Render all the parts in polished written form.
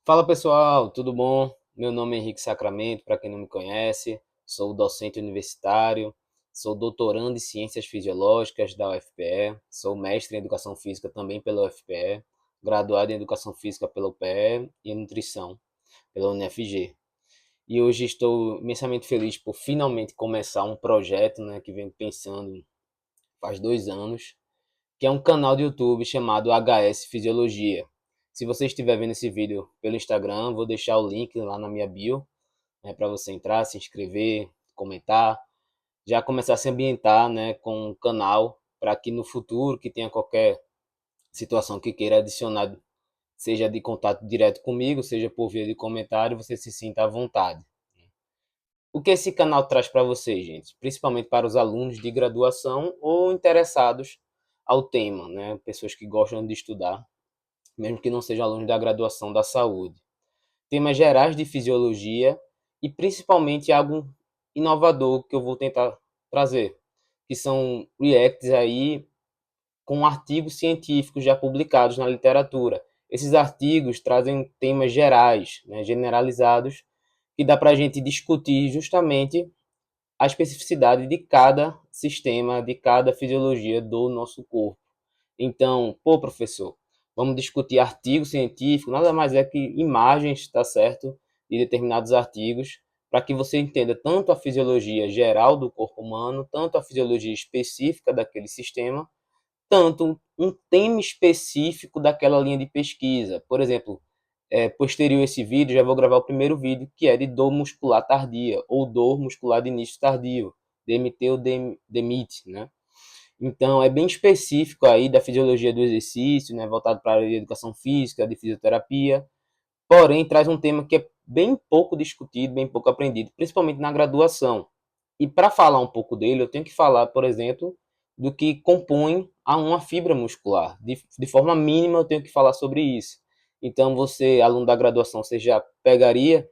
Fala pessoal, tudo bom? Meu nome é Henrique Sacramento, para quem não me conhece, sou docente universitário, sou doutorando em Ciências Fisiológicas da UFPE, sou mestre em Educação Física também pela UFPE, graduado em Educação Física pela UPE e em Nutrição pela UniFG. E hoje estou imensamente feliz por finalmente começar um projeto, né, que venho pensando faz 2 anos, que é um canal de YouTube chamado HS Fisiologia. Se você estiver vendo esse vídeo pelo Instagram, vou deixar o link lá na minha bio, né, para você entrar, se inscrever, comentar, já começar a se ambientar, né, com o canal, para que no futuro, que tenha qualquer situação que queira adicionar, seja de contato direto comigo, seja por via de comentário, você se sinta à vontade. O que esse canal traz para vocês, gente? Principalmente para os alunos de graduação ou interessados ao tema, né? Pessoas que gostam de estudar, mesmo que não sejam alunos da graduação da saúde. Temas gerais de fisiologia e principalmente algo inovador que eu vou tentar trazer, que são reacts aí com artigos científicos já publicados na literatura. Esses artigos trazem temas gerais, né, generalizados, que dá para a gente discutir justamente a especificidade de cada sistema, de cada fisiologia do nosso corpo. Então, pô, professor, vamos discutir artigo científico, nada mais é que imagens, tá certo, de determinados artigos, para que você entenda tanto a fisiologia geral do corpo humano, tanto a fisiologia específica daquele sistema, tanto um tema específico daquela linha de pesquisa. Por exemplo, posterior a esse vídeo, já vou gravar o primeiro vídeo, que é de dor muscular tardia, ou dor muscular de início tardio, DMT ou DMIT, né? Então, é bem específico aí da fisiologia do exercício, né, voltado para a área de educação física, de fisioterapia, porém traz um tema que é bem pouco discutido, bem pouco aprendido, principalmente na graduação. E para falar um pouco dele, eu tenho que falar, por exemplo, do que compõe a uma fibra muscular. De forma mínima, eu tenho que falar sobre isso. Então, você, aluno da graduação, você já pegaria,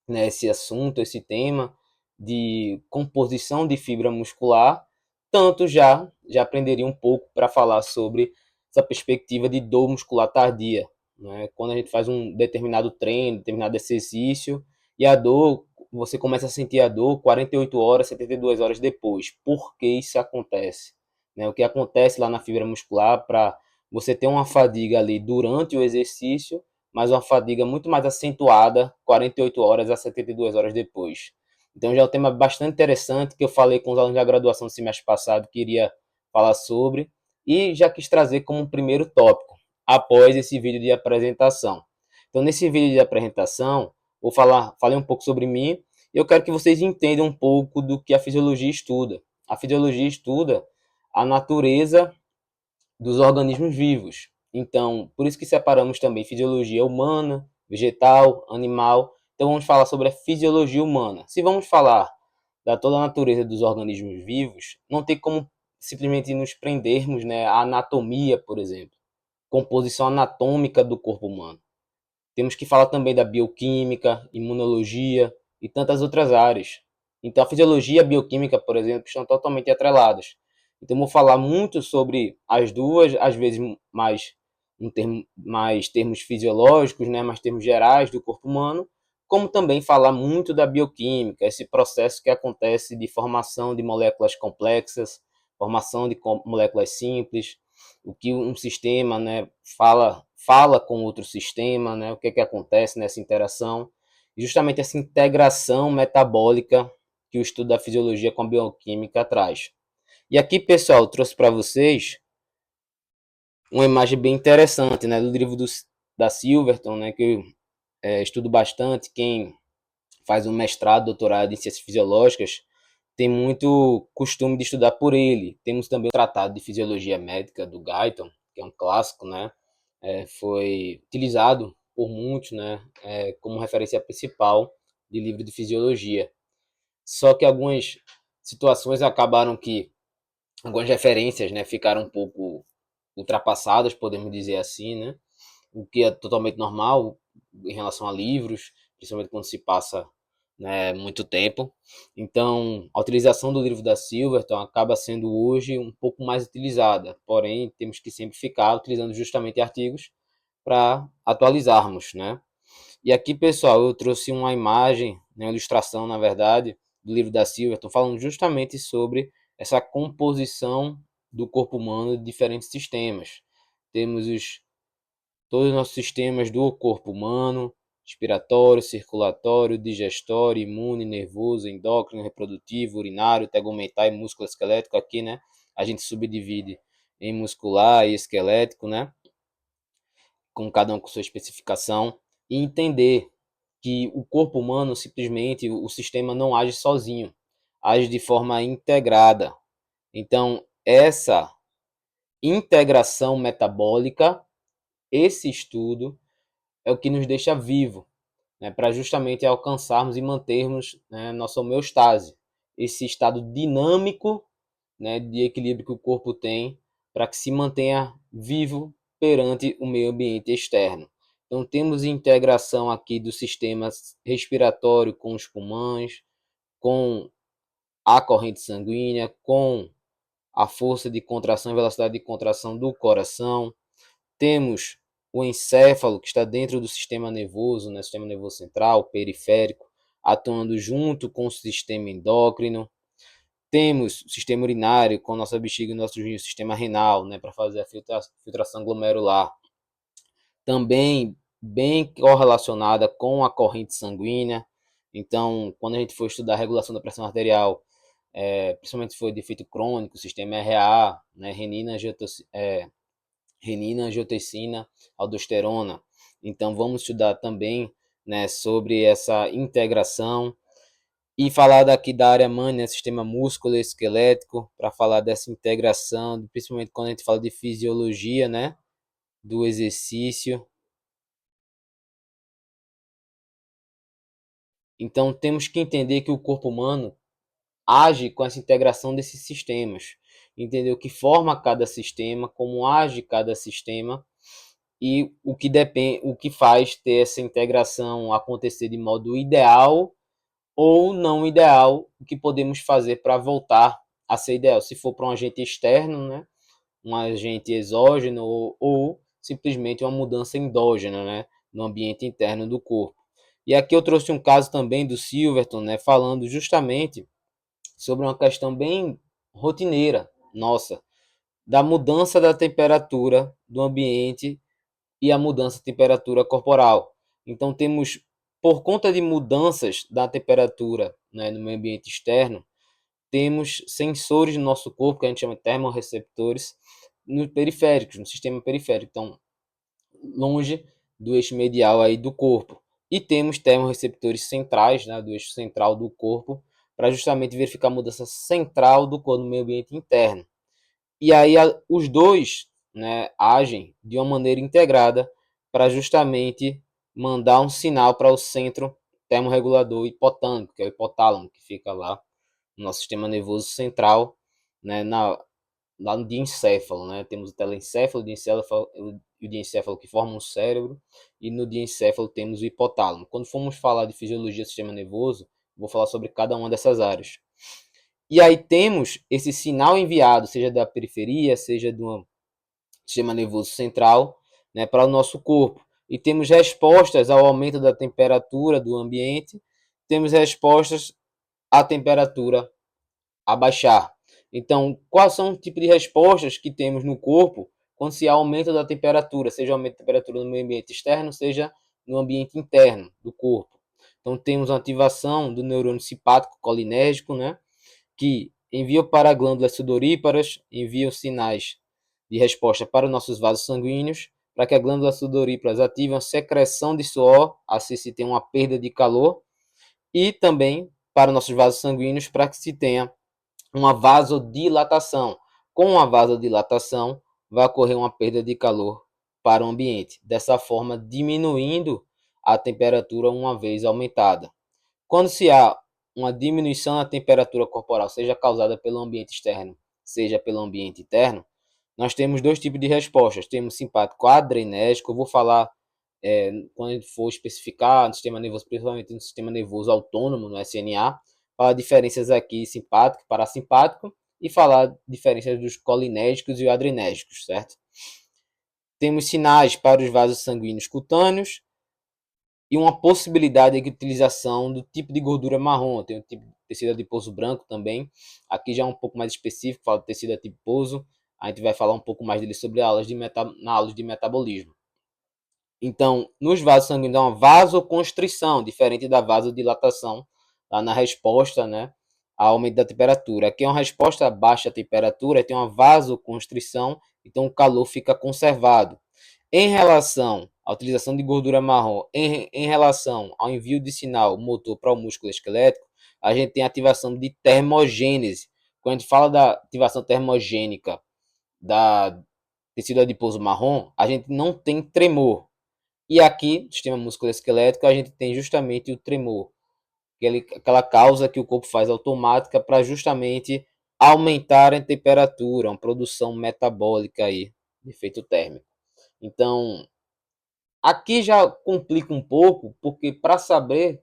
né, esse assunto, esse tema de composição de fibra muscular, tanto já aprenderia um pouco para falar sobre essa perspectiva de dor muscular tardia, né? Quando a gente faz um determinado treino, determinado exercício, e a dor, você começa a sentir a dor 48 horas, 72 horas depois. Por que isso acontece? Né? O que acontece lá na fibra muscular para você ter uma fadiga ali durante o exercício, mas uma fadiga muito mais acentuada 48 horas a 72 horas depois. Então já é um tema bastante interessante que eu falei com os alunos da graduação do semestre passado que iria falar sobre e já quis trazer como um primeiro tópico após esse vídeo de apresentação. Então nesse vídeo de apresentação falei um pouco sobre mim e eu quero que vocês entendam um pouco do que a fisiologia estuda. A fisiologia estuda a natureza dos organismos vivos. Então, por isso que separamos também fisiologia humana, vegetal, animal. Então, vamos falar sobre a fisiologia humana. Se vamos falar da toda a natureza dos organismos vivos, não tem como simplesmente nos prendermos, né, à anatomia, por exemplo, composição anatômica do corpo humano. Temos que falar também da bioquímica, imunologia e tantas outras áreas. Então, a fisiologia e a bioquímica, por exemplo, estão totalmente atreladas. Então, vou falar muito sobre as duas, às vezes mais termos fisiológicos, né, mais termos gerais do corpo humano, como também falar muito da bioquímica, esse processo que acontece de formação de moléculas complexas, formação de moléculas simples, o que um sistema, né, fala com outro sistema, né, o que acontece nessa interação, e justamente essa integração metabólica que o estudo da fisiologia com a bioquímica traz. E aqui, pessoal, eu trouxe para vocês uma imagem bem interessante, né, do livro da Silverton, né, que eu estudo bastante. Quem faz um mestrado, doutorado em ciências fisiológicas, tem muito costume de estudar por ele. Temos também o Tratado de Fisiologia Médica do Guyton, que é um clássico, né? Foi utilizado por muitos, né, como referência principal de livro de fisiologia. Só que algumas situações acabaram que algumas referências, né, ficaram um pouco ultrapassadas, podemos dizer assim, né? O que é totalmente normal em relação a livros, principalmente quando se passa, né, muito tempo. Então, a utilização do livro da Silverton acaba sendo hoje um pouco mais utilizada, porém, temos que sempre ficar utilizando justamente artigos para atualizarmos, né? E aqui, pessoal, eu trouxe uma imagem, né, uma ilustração, na verdade, do livro da Silverton, falando justamente sobre essa composição do corpo humano de diferentes sistemas. Temos todos os nossos sistemas do corpo humano: respiratório, circulatório, digestório, imune, nervoso, endócrino, reprodutivo, urinário, tegumentar e músculo-esquelético. Aqui, né, a gente subdivide em muscular e esquelético, né, com cada um com sua especificação, e entender que o corpo humano, simplesmente, o sistema não age sozinho, age de forma integrada. Então, essa integração metabólica, esse estudo, é o que nos deixa vivo, né, para justamente alcançarmos e mantermos, né, nossa homeostase, esse estado dinâmico, né, de equilíbrio que o corpo tem, para que se mantenha vivo perante o meio ambiente externo. Então, temos integração aqui do sistema respiratório com os pulmões, com a corrente sanguínea, com a força de contração e velocidade de contração do coração. Temos o encéfalo, que está dentro do sistema nervoso, né, sistema nervoso central, periférico, atuando junto com o sistema endócrino. Temos o sistema urinário, com nossa bexiga e nosso rim, o sistema renal, né, para fazer a filtração glomerular. Também bem correlacionada com a corrente sanguínea. Então, quando a gente for estudar a regulação da pressão arterial, principalmente se for de efeito crônico, o sistema RA, né, renina, angiotensina, aldosterona. Então, vamos estudar também, né, sobre essa integração e falar daqui da área mãe, né, sistema músculo-esquelético, para falar dessa integração, principalmente quando a gente fala de fisiologia, né, do exercício. Então, temos que entender que o corpo humano age com essa integração desses sistemas, entender o que forma cada sistema, como age cada sistema e o que depende, o que faz ter essa integração acontecer de modo ideal ou não ideal, o que podemos fazer para voltar a ser ideal, se for para um agente externo, né, um agente exógeno ou simplesmente uma mudança endógena, né, no ambiente interno do corpo. E aqui eu trouxe um caso também do Silverton, né, falando justamente sobre uma questão bem rotineira nossa, da mudança da temperatura do ambiente e a mudança de temperatura corporal. Então temos, por conta de mudanças da temperatura, né, no meio ambiente externo, temos sensores no nosso corpo, que a gente chama de termorreceptores, no periféricos, no sistema periférico, então longe do eixo medial aí do corpo. E temos termorreceptores centrais, né, do eixo central do corpo, para justamente verificar a mudança central do corpo no meio ambiente interno. E aí os dois, né, agem de uma maneira integrada para justamente mandar um sinal para o centro termorregulador hipotâmico, que é o hipotálamo, que fica lá no nosso sistema nervoso central, né, lá no diencéfalo, né? Temos o telencéfalo, o diencéfalo que forma um cérebro, e no diencéfalo temos o hipotálamo. Quando formos falar de fisiologia do sistema nervoso, vou falar sobre cada uma dessas áreas. E aí temos esse sinal enviado, seja da periferia, seja do sistema nervoso central, né, para o nosso corpo. E temos respostas ao aumento da temperatura do ambiente, temos respostas à temperatura abaixar. Então, quais são os tipos de respostas que temos no corpo quando se há aumento da temperatura, seja aumento da temperatura no meio ambiente externo, seja no ambiente interno do corpo? Então, temos a ativação do neurônio simpático colinérgico, né, que envia para glândulas sudoríparas, envia os sinais de resposta para os nossos vasos sanguíneos, para que a glândula sudoríparas ative a secreção de suor, assim se tem uma perda de calor, e também para os nossos vasos sanguíneos, para que se tenha uma vasodilatação. Com a vasodilatação, vai ocorrer uma perda de calor para o ambiente, dessa forma diminuindo a temperatura uma vez aumentada. Quando se há uma diminuição na temperatura corporal, seja causada pelo ambiente externo, seja pelo ambiente interno, nós temos dois tipos de respostas. Temos simpático adrenérgico, eu vou falar quando a gente for especificar no sistema nervoso, principalmente no sistema nervoso autônomo, no SNA, falar diferenças aqui simpático, parasimpático, e falar diferenças dos colinérgicos e adrenérgicos, certo? Temos sinais para os vasos sanguíneos cutâneos, e uma possibilidade de utilização do tipo de gordura marrom. Tem o tipo de tecido adiposo branco também. Aqui já é um pouco mais específico, fala de tecido adiposo. A gente vai falar um pouco mais dele sobre na aulas de metabolismo. Então, nos vasos sanguíneos é uma vasoconstrição, diferente da vasodilatação, lá na resposta, né, ao aumento da temperatura. Aqui é uma resposta a baixa temperatura, tem uma vasoconstrição, então o calor fica conservado. Em relação à utilização de gordura marrom, em relação ao envio de sinal motor para o músculo esquelético, a gente tem a ativação de termogênese. Quando a gente fala da ativação termogênica da tecido adiposo marrom, a gente não tem tremor. E aqui, no sistema musculoesquelético, a gente tem justamente o tremor, aquela causa que o corpo faz automática para justamente aumentar a temperatura, uma produção metabólica aí, de efeito térmico. Então, aqui já complica um pouco, porque para saber,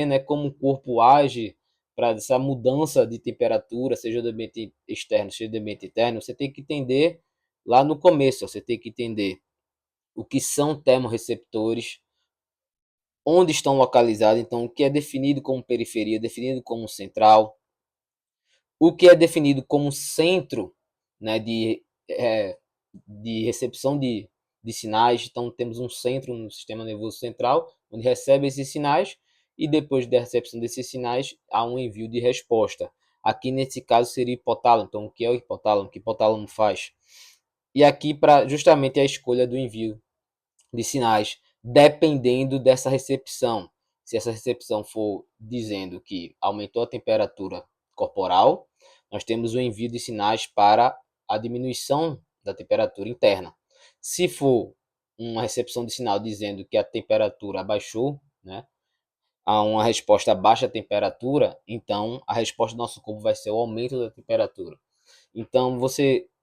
né, como o corpo age para essa mudança de temperatura, seja do ambiente externo, seja do ambiente interno, você tem que entender lá no começo, você tem que entender o que são termorreceptores, onde estão localizados, então o que é definido como periferia, definido como central, o que é definido como centro, né, de recepção de sinais. Então temos um centro no sistema nervoso central, onde recebe esses sinais, e depois da recepção desses sinais há um envio de resposta. Aqui nesse caso seria hipotálamo. Então o que é o hipotálamo? O que o hipotálamo faz? E aqui para justamente a escolha do envio de sinais, dependendo dessa recepção. Se essa recepção for dizendo que aumentou a temperatura corporal, nós temos o envio de sinais para a diminuição da temperatura interna. Se for uma recepção de sinal dizendo que a temperatura abaixou, né, a uma resposta a baixa temperatura, então a resposta do nosso corpo vai ser o aumento da temperatura. Então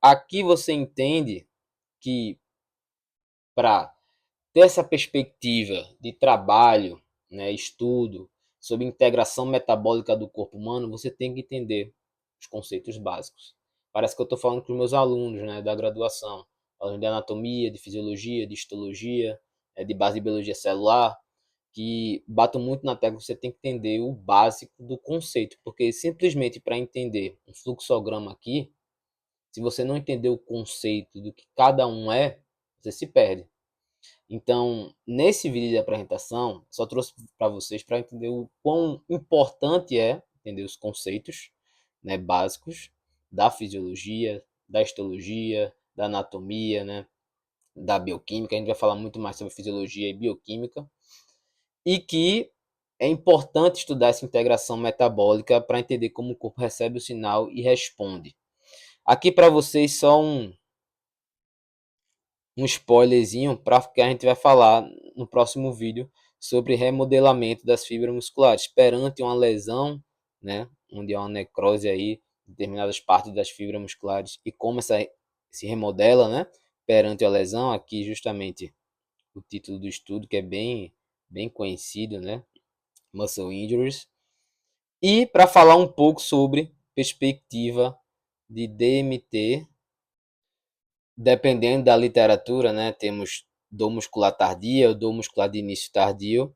aqui você entende que para ter essa perspectiva de trabalho, né, estudo sobre integração metabólica do corpo humano, você tem que entender os conceitos básicos. Parece que eu estou falando com os meus alunos, né, da graduação, falando de anatomia, de fisiologia, de histologia, de base de biologia celular, que bato muito na tecla que você tem que entender o básico do conceito, porque simplesmente para entender um fluxograma aqui, se você não entender o conceito do que cada um é, você se perde. Então, nesse vídeo de apresentação, só trouxe para vocês para entender o quão importante é entender os conceitos, né, básicos da fisiologia, da histologia, da anatomia, né, da bioquímica. A gente vai falar muito mais sobre fisiologia e bioquímica. E que é importante estudar essa integração metabólica para entender como o corpo recebe o sinal e responde. Aqui para vocês só um spoilerzinho para que a gente vai falar no próximo vídeo sobre remodelamento das fibras musculares perante uma lesão, né, onde há uma necrose aí em determinadas partes das fibras musculares e como essa se remodela, né, perante a lesão. Aqui justamente o título do estudo, que é bem conhecido, né, Muscle Injuries. E para falar um pouco sobre perspectiva de DMT. Dependendo da literatura, né, temos dor muscular tardia ou dor muscular de início tardio.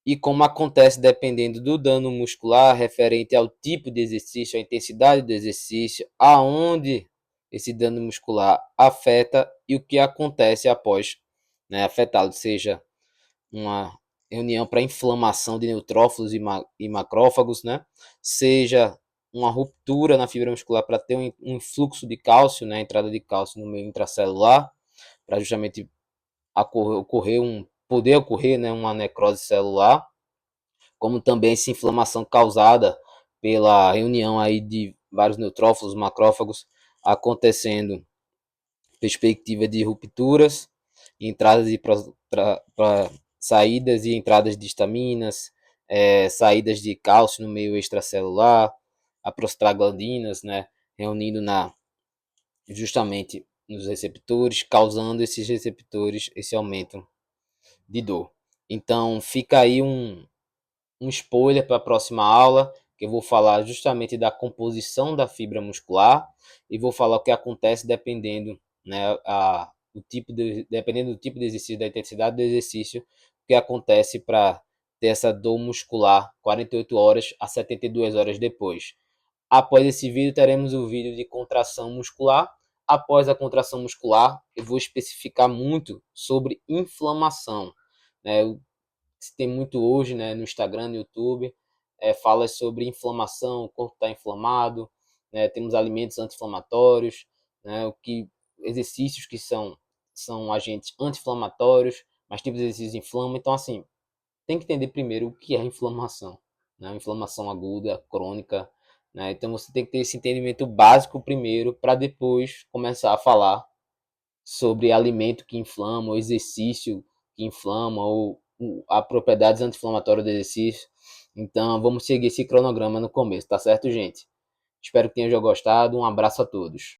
E como acontece dependendo do dano muscular referente ao tipo de exercício, à intensidade do exercício, aonde esse dano muscular afeta e o que acontece após, né, afetá-lo, seja uma reunião para inflamação de neutrófilos e macrófagos, né, seja uma ruptura na fibra muscular para ter um influxo de cálcio, né, entrada de cálcio no meio intracelular, para justamente poder ocorrer, né, uma necrose celular, como também essa inflamação causada pela reunião aí de vários neutrófilos, macrófagos, acontecendo perspectiva de rupturas, entradas e saídas e entradas de estaminas, saídas de cálcio no meio extracelular, a prostaglandinas, né, reunindo justamente nos receptores, causando esses receptores esse aumento de dor. Então fica aí um spoiler para a próxima aula, que eu vou falar justamente da composição da fibra muscular e vou falar o que acontece dependendo, né, dependendo do tipo de exercício, da intensidade do exercício, que acontece para ter essa dor muscular 48 horas a 72 horas depois. Após esse vídeo, teremos o vídeo de contração muscular. Após a contração muscular, eu vou especificar muito sobre inflamação, né? Se tem muito hoje, né, no Instagram, no YouTube, fala sobre inflamação, o corpo está inflamado, né, temos alimentos anti-inflamatórios, né, exercícios que são agentes anti-inflamatórios, mas tipos de exercícios inflamam. Então, assim, tem que entender primeiro o que é inflamação, né? Inflamação aguda, crônica, né? Então você tem que ter esse entendimento básico primeiro para depois começar a falar sobre alimento que inflama, ou exercício que inflama, ou a propriedades anti-inflamatórias do exercício. Então vamos seguir esse cronograma no começo, tá certo, gente? Espero que tenham gostado. Um abraço a todos.